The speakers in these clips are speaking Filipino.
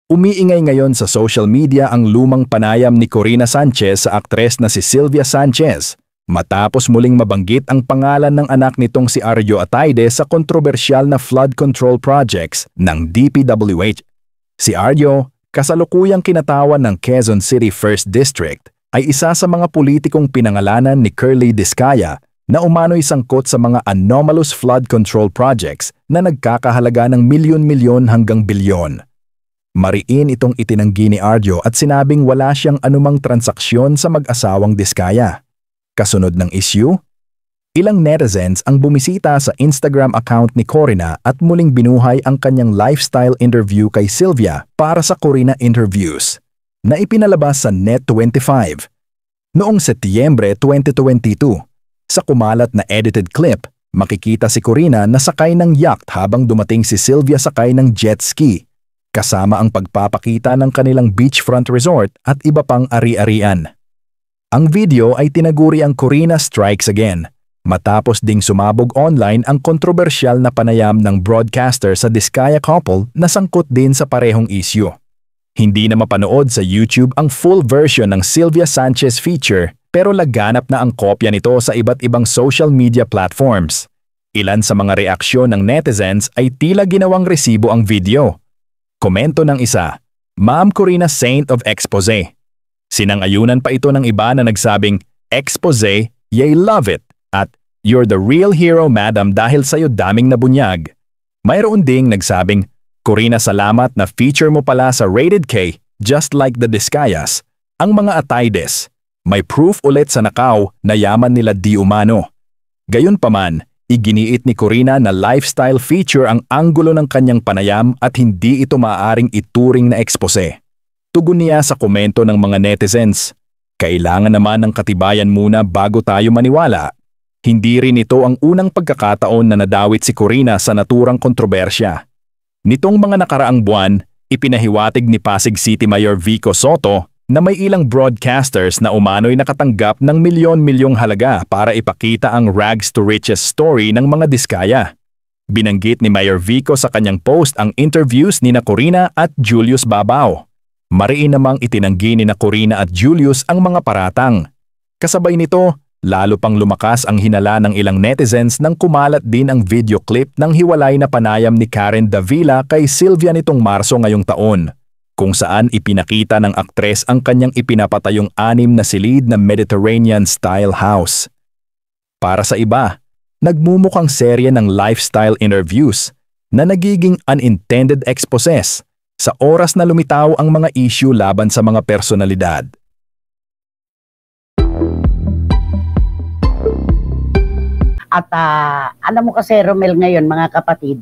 Umiingay ngayon sa social media ang lumang panayam ni Corina Sanchez sa aktres na si Sylvia Sanchez matapos muling mabanggit ang pangalan ng anak nitong si Arjo Atayde sa kontrobersyal na flood control projects ng DPWH. Si Arjo, kasalukuyang kinatawan ng Quezon City 1st District, ay isa sa mga politikong pinangalanan ni Curly Discaya na umano'y sangkot sa mga anomalous flood control projects na nagkakahalaga ng milyon-milyon hanggang bilyon. Mariin itong itinanggi ni Arjo at sinabing wala siyang anumang transaksyon sa mag-asawang Discaya. Kasunod ng issue, ilang netizens ang bumisita sa Instagram account ni Corina at muling binuhay ang kanyang lifestyle interview kay Sylvia para sa Corina Interviews, na ipinalabas sa Net25. Noong Setyembre 2022, sa kumalat na edited clip, makikita si Corina na sakay ng yacht habang dumating si Sylvia sakay ng jet ski, kasama ang pagpapakita ng kanilang beachfront resort at iba pang ari-arian. Ang video ay tinaguri ang Corina Strikes Again, matapos ding sumabog online ang kontrobersyal na panayam ng broadcaster sa Discaya couple na sangkot din sa parehong issue. Hindi na mapanood sa YouTube ang full version ng Sylvia Sanchez feature pero laganap na ang kopya nito sa iba't ibang social media platforms. Ilan sa mga reaksyon ng netizens ay tila ginawang resibo ang video. Komento ng isa, Ma'am Corina Saint of Expose. Sinang-ayunan pa ito ng iba na nagsabing, Expose, yay love it, at You're the real hero madam dahil sa'yo daming nabunyag. Mayroon ding nagsabing, Corina salamat na feature mo pala sa Rated K, just like the Discayas. Ang mga Ataydes, may proof ulit sa nakaw na yaman nila di umano. Gayunpaman, iginiit ni Corina na lifestyle feature ang anggulo ng kanyang panayam at hindi ito maaaring ituring na expose. Tugon niya sa komento ng mga netizens, kailangan naman ng katibayan muna bago tayo maniwala. Hindi rin ito ang unang pagkakataon na nadawit si Corina sa naturang kontrobersya. Nitong mga nakaraang buwan, ipinahiwatig ni Pasig City Mayor Vico Soto na may ilang broadcasters na umano'y nakatanggap ng milyon-milyong halaga para ipakita ang rags to riches story ng mga Discaya. Binanggit ni Mayor Vico sa kanyang post ang interviews ni Corina at Julius Babao. Mariin namang itinanggi ni Corina at Julius ang mga paratang. Kasabay nito, lalo pang lumakas ang hinala ng ilang netizens nang kumalat din ang video clip ng hiwalay na panayam ni Karen Davila kay Sylvia nitong Marso ngayong taon, kung saan ipinakita ng aktres ang kanyang ipinapatayong 6 na silid na Mediterranean-style house. Para sa iba, nagmumukhang serye ng lifestyle interviews na nagiging unintended exposes sa oras na lumitaw ang mga issue laban sa mga personalidad. At alam mo kasi Romel ngayon mga kapatid,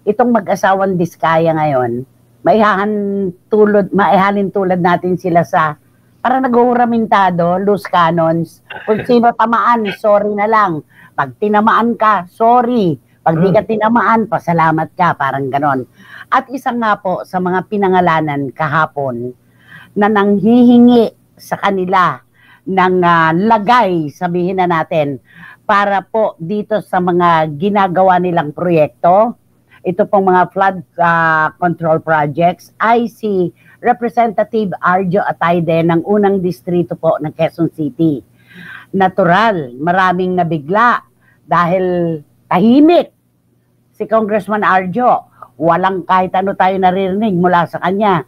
itong mag-asawang Discaya ngayon, maihalin tulad natin sila sa para naghuhuramintado, loose cannons. Kung sino tamaan, sorry na lang. Pag tinamaan ka, sorry. Pag di ka tinamaan, pasalamat ka, parang ganon. At isa nga po sa mga pinangalanan kahapon na nanghihingi sa kanila ng lagay, sabihin na natin, para po dito sa mga ginagawa nilang proyekto, ito pong mga flood control projects, ay si Representative Arjo Atayde ng unang distrito po ng Quezon City. Natural, maraming nabigla dahil tahimik si Congressman Arjo. Walang kahit ano tayo naririnig mula sa kanya.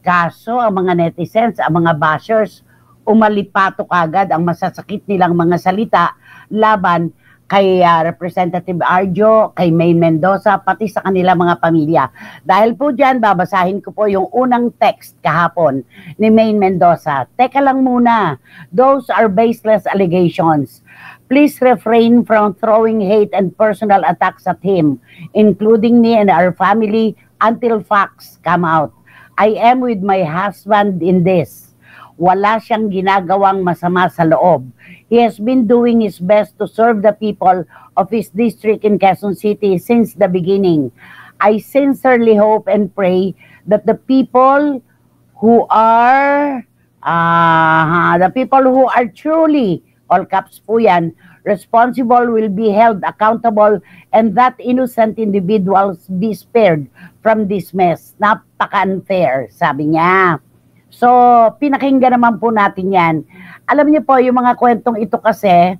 Kaso ang mga netizens, ang mga bashers, umalipatok agad ang masasakit nilang mga salita laban kay Representative Arjo, kay May Mendoza, pati sa kanila mga pamilya. Dahil po dyan, babasahin ko po yung unang text kahapon ni May Mendoza. Teka lang muna, those are baseless allegations. Please refrain from throwing hate and personal attacks at him, including me and our family, until facts come out. I am with my husband in this. Wala siyang ginagawang masama sa loob. He has been doing his best to serve the people of his district in Quezon City since the beginning. I sincerely hope and pray that the people who are truly all caps po yan, responsible will be held accountable and that innocent individuals be spared from this mess. Napaka-unfair, sabi niya. So, pinakinggan naman po natin yan. Alam niyo po, yung mga kwentong ito kasi,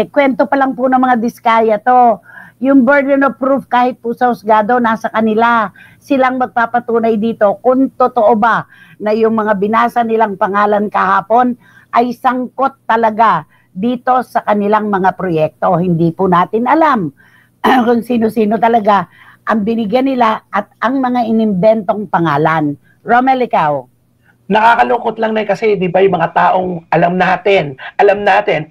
kwento pa lang po ng mga diskaya to. Yung burden of proof kahit po sa husgado, nasa kanila. Silang magpapatunay dito kung totoo ba na yung mga binasa nilang pangalan kahapon ay sangkot talaga dito sa kanilang mga proyekto. Hindi po natin alam kung sino-sino talaga ang binigyan nila at ang mga inimbentong pangalan. Romel, ikaw? Nakakalungkot lang na kasi, di ba, yung mga taong alam natin,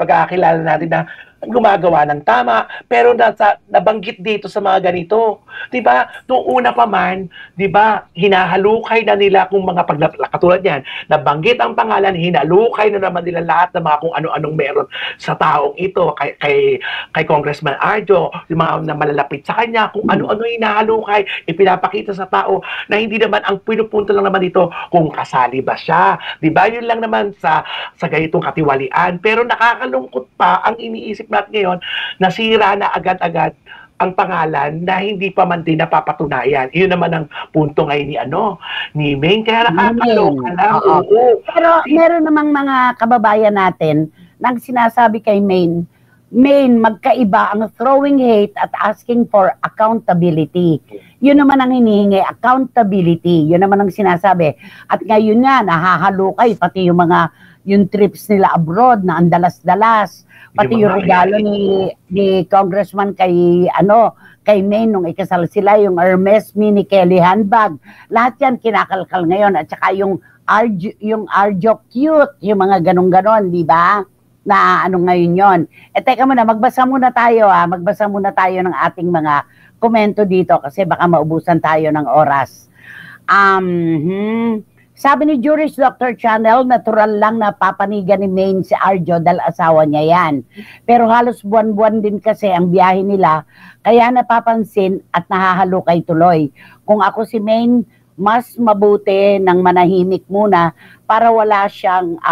pagkakakilala natin na gumagawa ng tama, pero nabanggit dito sa mga ganito. 'Di ba? Noong una pa man, 'di ba, hinahalukay na nila kung mga katulad niyan, nabanggit ang pangalan, hinalukay na naman nila lahat ng mga kung ano-anong meron sa taong ito, kay Congressman Arjo, yung mga na malalapit sa kanya, kung ano-ano hinahalukay, ipinapakita sa tao na hindi naman ang pinupunto lang naman dito kung kasali ba siya. 'Di ba? Yun lang naman sa ganitong katiwalian. Pero nakakalungkot pa ang iniisip natin ngayon, nasira na agad-agad ang pangalan na hindi pa man din napapatunayan. Iyon naman ang punto ngayon ni Maine. Kaya nakakaloka lang. Oo. Pero meron namang mga kababayan natin nang sinasabi kay Maine, magkaiba ang throwing hate at asking for accountability. Yun naman ang hinihingi, accountability. Yun naman ang sinasabi. At ngayon nga, nahahalukay pati yung trips nila abroad na ang dalas-dalas. Pati yung regalo ni Congressman kay Maine nung ikasal sila, yung Hermes Mini Kelly handbag. Lahat yan kinakalkal ngayon. At saka yung Arjo cute, yung mga ganon-ganon, di ba? Na ngayon yon. Teka muna, magbasa muna tayo ng ating mga komento dito kasi baka maubusan tayo ng oras. Sabi ni Juris Dr. Channel, natural lang na papanigan ni Maine si Arjo dahil asawa niya yan. Pero halos buwan-buwan din kasi ang biyahe nila, kaya napapansin at nahahalukay tuloy. Kung ako si Maine, mas mabuti ng manahimik muna para wala siyang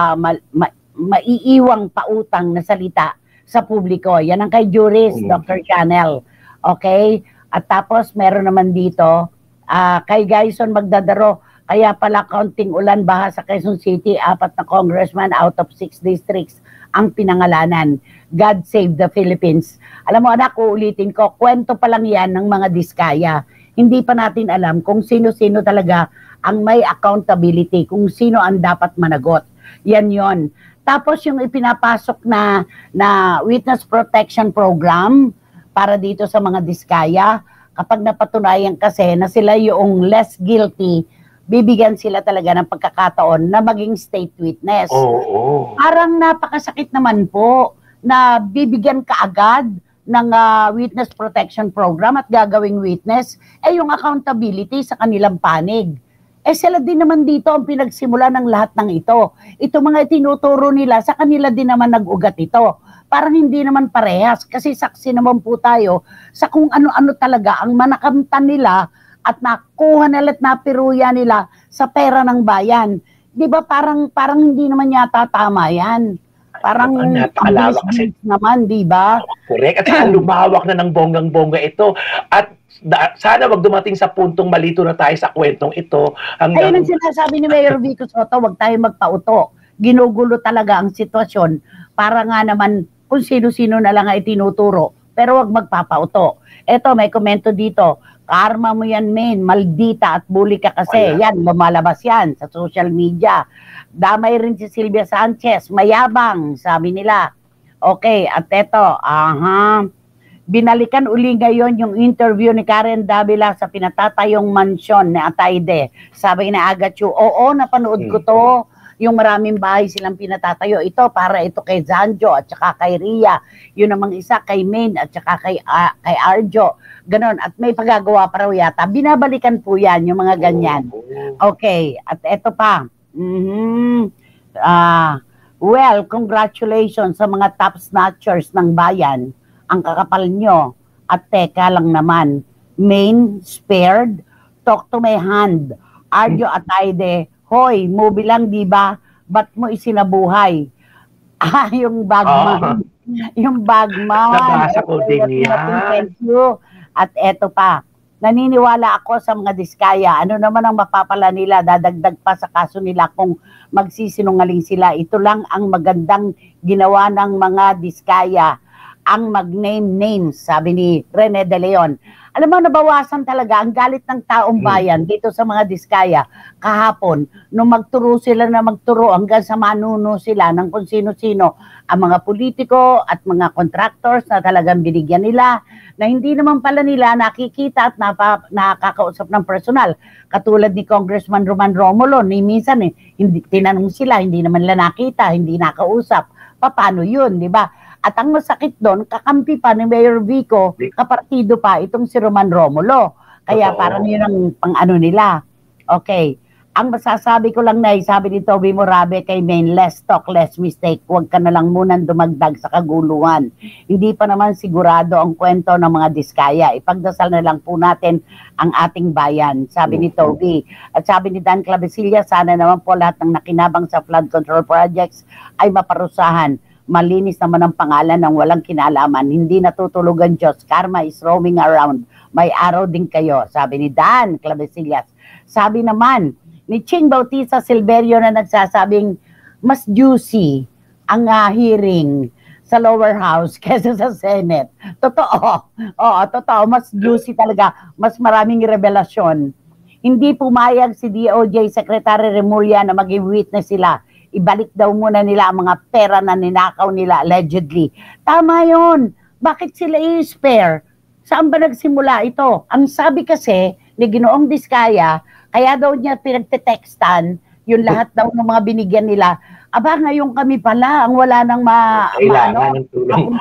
maiiwang pautang na salita sa publiko. Yan ang kay Juris Dr. Channel. Okay? At tapos meron naman dito, kay Gaison Magdadaro, kaya pala kaunting ulan baha sa Quezon City, 4 na congressman out of 6 districts ang pinangalanan. God save the Philippines. Alam mo anak, uulitin ko, kwento pa lang yan ng mga diskaya. Hindi pa natin alam kung sino-sino talaga ang may accountability, kung sino ang dapat managot. Yan yon. Tapos yung ipinapasok na Witness Protection Program para dito sa mga diskaya, kapag napatunayan kasi na sila yung less guilty, bibigyan sila talaga ng pagkakataon na maging state witness. Parang napakasakit naman po na bibigyan ka agad ng witness protection program at gagawing witness, yung accountability sa kanilang panig. Sila din naman dito ang pinagsimula ng lahat ng ito. Ito mga tinuturo nila, sa kanila din naman nag-ugat ito. Parang hindi naman parehas kasi saksi naman po tayo sa kung ano-ano talaga ang manakamtan nila at nakuha nila at napiruya nila sa pera ng bayan. Di ba parang hindi naman yata tama yan. Parang napakalawak kasi naman, di ba? Correct. At lumawak na ng bonggang-bongga ito. At sana wag dumating sa puntong malito na tayo sa kwentong ito. Ayun ang sinasabi ni Mayor Vico Soto, wag tayo magpauto. Ginugulo talaga ang sitwasyon para nga naman kung sino-sino na lang ay tinuturo. Pero wag magpapauto. Eto, may komento dito. Karma mo yan, Maine. Maldita at bully ka kasi. Yan, lumalabas yan sa social media. Damay rin si Sylvia Sanchez. Mayabang, sabi nila. Okay, at eto, binalikan uli ngayon yung interview ni Karen Davila sa pinatatayong mansyon ni Atayde. Sabi na Agachu, oo, napanood ko to. Yung maraming bahay silang pinatatayo. Ito, para ito kay Zanjo at saka kay Ria. Yun namang isa kay Maine at saka kay Arjo. Ganon. At may pagagawa pa raw yata. Binabalikan po yan, yung mga ganyan. Okay. At ito pa. Well, congratulations sa mga top snatchers ng bayan. Ang kakapal nyo. At teka lang naman. Maine, spared. Talk to my hand. Arjo Atayde, hoy, movie lang, di ba? Ba't mo isinabuhay? Yung bagman. Yung bagman. Nabasa ko din yan. Thank you. At eto pa, naniniwala ako sa mga diskaya. Ano naman ang mapapala nila? Dadagdag pa sa kaso nila kung magsisinungaling sila. Ito lang ang magandang ginawa ng mga diskaya. Ang mag-name names, sabi ni Rene De Leon. Alam mo, nabawasan talaga ang galit ng taong bayan dito sa mga diskaya. Kahapon, nung magturo sila na magturo hanggang sa manuno sila ng kung sino-sino, ang mga politiko at mga contractors na talagang binigyan nila, na hindi naman pala nila nakikita at nakakausap ng personal. Katulad ni Congressman Roman Romulo, ni minsan hindi, tinanong sila, hindi naman nila nakita, hindi nakausap. Paano yun, di ba? At ang masakit doon, kakampi pa ni Mayor Vico, kapartido pa itong si Roman Romulo. Kaya parang yun ang pang-ano nila. Okay. Ang masasabi ko lang na, sabi ni Toby Morabe kay Maine, less talk, less mistake. Huwag ka na lang munang dumagdag sa kaguluhan. Hindi pa naman sigurado ang kwento ng mga diskaya. Ipagdasal na lang po natin ang ating bayan, sabi ni Toby. At sabi ni Dan Clavecilla, sana naman po lahat ng nakinabang sa flood control projects ay maparusahan. Malinis naman ang pangalan ng walang kinalaman. Hindi natutulugan Diyos. Karma is roaming around. May araw din kayo, sabi ni Dan Clavesillas. Sabi naman ni Ching Bautista Silverio na nagsasabing mas juicy ang hearing sa lower house kaysa sa Senate. Totoo. Oo, totoo. Mas juicy talaga. Mas maraming revelasyon. Hindi pumayag si DOJ Secretary Remulla na maging witness sila. Ibalik daw muna nila ang mga pera na ninakaw nila allegedly. Tama yun. Bakit sila i-spare? Saan ba nagsimula ito? Ang sabi kasi ni Ginoong Diskaya, kaya daw niya pinagtetextan yung lahat daw ng mga binigyan nila. Aba, ngayon kami pala ang wala nang ng tulong.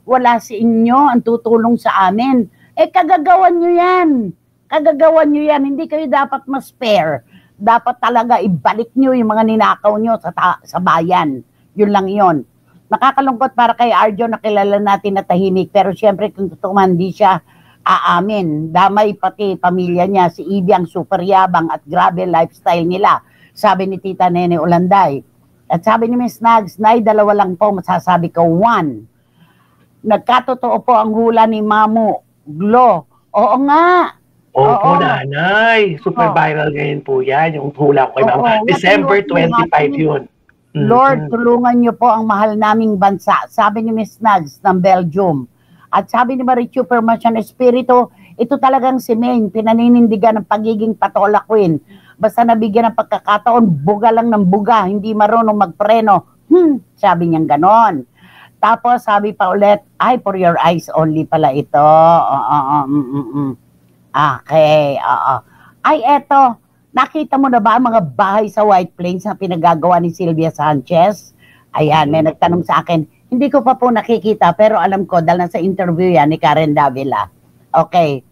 Wala si inyo ang tutulong sa amin. Kagagawan nyo yan. Kagagawan nyo yan. Hindi kayo dapat ma-spare. Dapat talaga ibalik nyo yung mga ninakaw nyo sa bayan. Yun lang yun. Nakakalungkot para kay Arjo na kilala natin na tahimik. Pero siyempre kung totoo man, di siya aamin. Damay pati pamilya niya. Si Ibi ang super yabang at grabe lifestyle nila. Sabi ni Tita Nene Olanday. At sabi ni Miss Nags, Nay, dalawa lang po masasabi ko. One, nagkatotoo po ang hula ni Mamu Glo. Oo nga. Opo, nanay. Super viral ngayon po yan. Yung hula ko kay Mama. December 25 yun. Lord, tulungan niyo po ang mahal naming bansa. Sabi ni Miss Nags ng Belgium. At sabi ni Marichu Permasyan Espiritu, ito talagang si Maine, pinaninindigan ng pagiging patola queen. Basta nabigyan ng pagkakataon, buga lang ng buga, hindi marunong magpreno. Sabi niyang ganon. Tapos sabi pa ulit, ay, for your eyes only pala ito. Okay, Ay, eto, nakita mo na ba ang mga bahay sa White Plains na pinagagawa ni Sylvia Sanchez? Ayan, may nagtanong sa akin. Hindi ko pa po nakikita, pero alam ko, dahil nasa interview yan ni Karen Davila. Okay.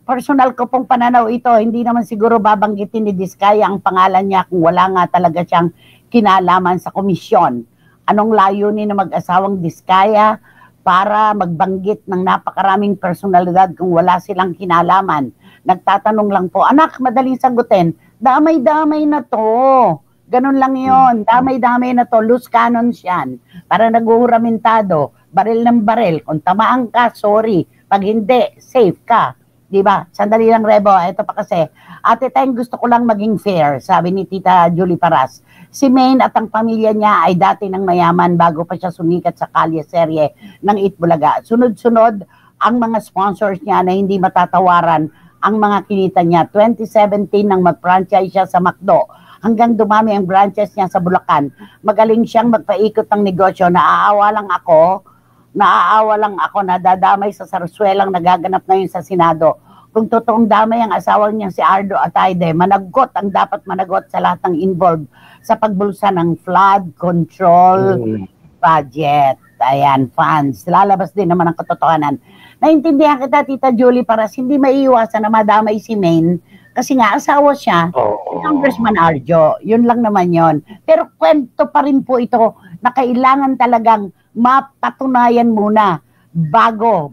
Personal ko pong pananaw ito, hindi naman siguro babanggitin ni Diskaya ang pangalan niya kung wala nga talaga siyang kinalaman sa komisyon. Anong layunin na mag-asawang Diskaya para magbanggit ng napakaraming personalidad kung wala silang kinalaman? Nagtatanong lang po, anak, madaling sagutin, damay-damay na to. Ganun lang yon, damay-damay na to, loose cannons yan. Para naguhuramentado, baril ng baril, kung tamaan ka, sorry. Pag hindi, safe ka. Diba? Sandali lang, Rebo, ito pa kasi. Ate Teng, gusto ko lang maging fair, sabi ni Tita Julie Paras. Si Maine at ang pamilya niya ay dati ng mayaman bago pa siya sumikat sa kalye serye ng Itbulaga. Sunod-sunod ang mga sponsors niya na hindi matatawaran ang mga kinita niya. 2017 nang mag-franchise siya sa McDo hanggang dumami ang branches niya sa Bulacan. Magaling siyang magpaikot ng negosyo. Naaawa lang ako na dadamay sa sarsuelang nagaganap ngayon sa Senado. Kung totoong damay ang asawang niya si Ardo Atayde, managot ang dapat managot sa lahat ng involved sa pagbulsa ng flood control budget. Ayan, funds. Lalabas din naman ang katotohanan. Naintindihan kita, Tita Julie, para hindi maiiwasan na madamay si Maine kasi nga asawa siya si Congressman Arjo. Yun lang naman yon. Pero kwento pa rin po ito na kailangan talagang mapatunayan muna bago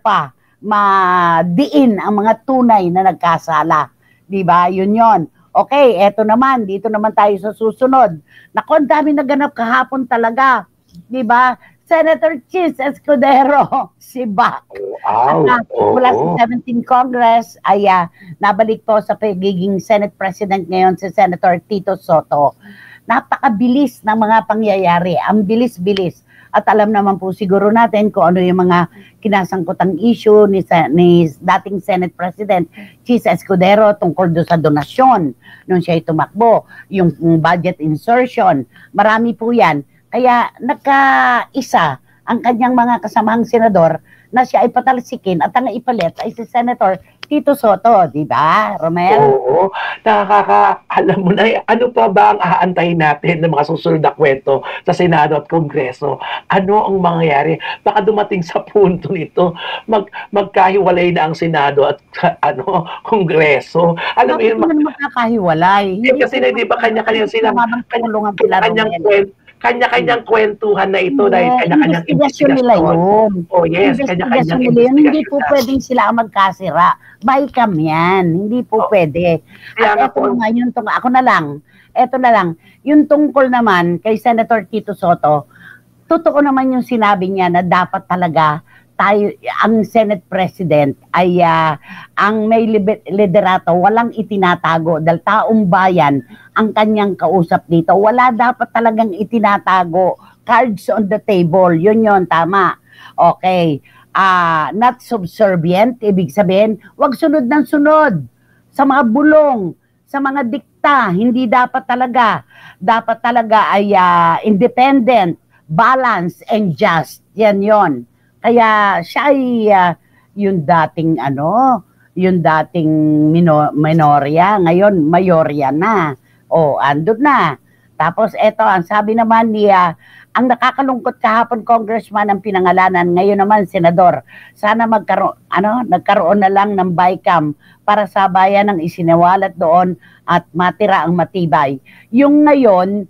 pa madiin ang mga tunay na nagkasala. Diba? Yun yon. Okay, eto naman, dito naman tayo sa susunod. Naku, ang dami naganap kahapon talaga. Di ba? Senator Chis Escudero, si Bak. Wow. Mula sa 17th Congress ay nabalik po sa pagiging Senate President ngayon si Senator Tito Soto. Napakabilis ng mga pangyayari. Ang bilis-bilis. At alam naman po siguro natin kung ano yung mga kinasangkutang issue ni dating Senate President Chis Escudero tungkol do sa donasyon nung siya tumakbo, yung budget insertion. Marami po yan. Kaya nagkaisa ang kanyang mga kasamahang senador na siya ay patalsikin at ang ipalit ay si Senator Tito Soto, di ba, Romel? Oo, alam mo na, ano pa ba ang aantayin natin ng mga susunod na kwento sa Senado at Kongreso? Ano ang mangyayari? Baka dumating sa punto nito, magkahiwalay na ang Senado at Kongreso. Alam mo yun, magkakahiwalay. kasi na, di ba, kanya-kanyang sila, kanya-kanyang kwentuhan na ito dahil kanya-kanyang investigasyon nila yun. Oh yes, kanya-kanyang investigasyon. Hindi po pwedeng sila ang magkasira. Bycam yan. Hindi po pwede. At eto nga, ako na lang. Eto na lang. Yung tungkol naman kay Senator Tito Soto, totoo naman yung sinabi niya na dapat talaga tayo, ang Senate President ay ang may liderato, walang itinatago dahil taong bayan ang kanyang kausap dito. Wala dapat talagang itinatago. Cards on the table. Yun, tama. Okay. Not subservient, ibig sabihin, wag sunod ng sunod sa mga bulong, sa mga dikta. Hindi dapat talaga. Dapat talaga ay independent, balanced, and just. Yan yon. Kaya siya ay yung dating minorya, ngayon mayorya na. Andun na. Tapos eto, ang sabi naman niya, ang nakakalungkot kahapon congressman ang pinangalanan, ngayon naman senador. Sana nagkaroon na lang ng bycam para sa bayan ang isinawalat doon at matira ang matibay. Yung ngayon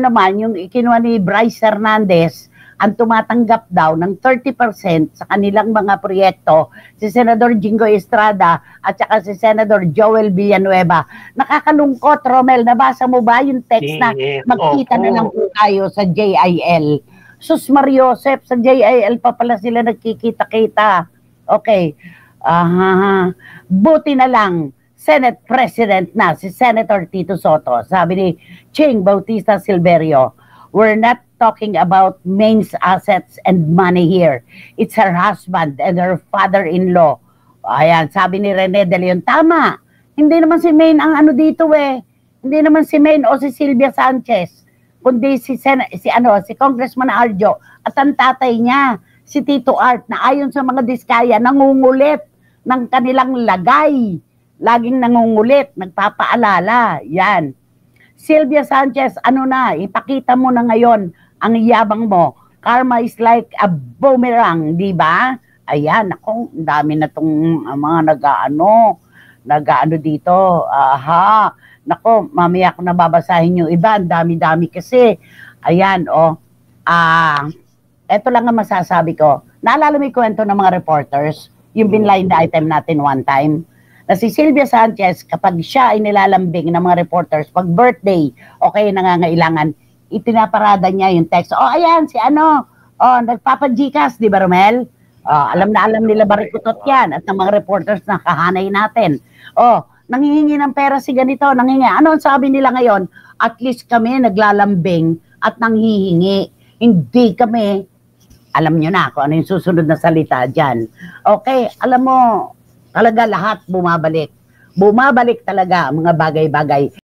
naman, yung ikinuha ni Bryce Hernandez, ang tumatanggap daw ng 30% sa kanilang mga proyekto, si Senador Jingo Estrada at saka si Senador Joel Villanueva. Nakakalungkot, Romel. Nabasa mo ba yung text na magkita na lang po tayo sa JIL? Sus Mariosep, sa JIL pa pala sila nagkikita-kita. Okay. Buti na lang, Senate President na si Senator Tito Soto. Sabi ni Ching Bautista Silverio, we're not talking about Main's assets and money here. It's her husband and her father-in-law. Ayan, sabi ni Rene De Leon, tama. Hindi naman si Main ang dito Hindi naman si Main o si Sylvia Sanchez, kundi si Congressman Arjo at ang tatay niya, si Tito Art, na ayon sa mga diskaya, nangungulit ng kanilang lagay. Laging nangungulit, nagpapaalala. Yan. Sylvia Sanchez, ipakita mo na ngayon ang yabang mo. Karma is like a boomerang, di ba? Ayan, ako, dami na tong mga nag-ano dito. Nako, mamaya ko nababasahin yung iba. Ang dami-dami kasi. Ayan, eto lang ang masasabi ko. Naalala mo yung kwento ng mga reporters? Yung binline the item natin one time? Na si Sylvia Sanchez, kapag siya ay nilalambing ng mga reporters, pag birthday, okay, nangangailangan, ipinaparada niya yung text. Ayan, nagpapa-Gcash, di ba, Romel? Alam na alam nila barikutot yan at ng mga reporters na kahanay natin. Nanghihingi ng pera si ganito, nanghihingi. Ano ang sabi nila ngayon? At least kami naglalambing at nanghihingi. Hindi kami, alam nyo na kung ano yung susunod na salita dyan. Okay, alam mo, talaga lahat bumabalik. Bumabalik talaga ang mga bagay-bagay.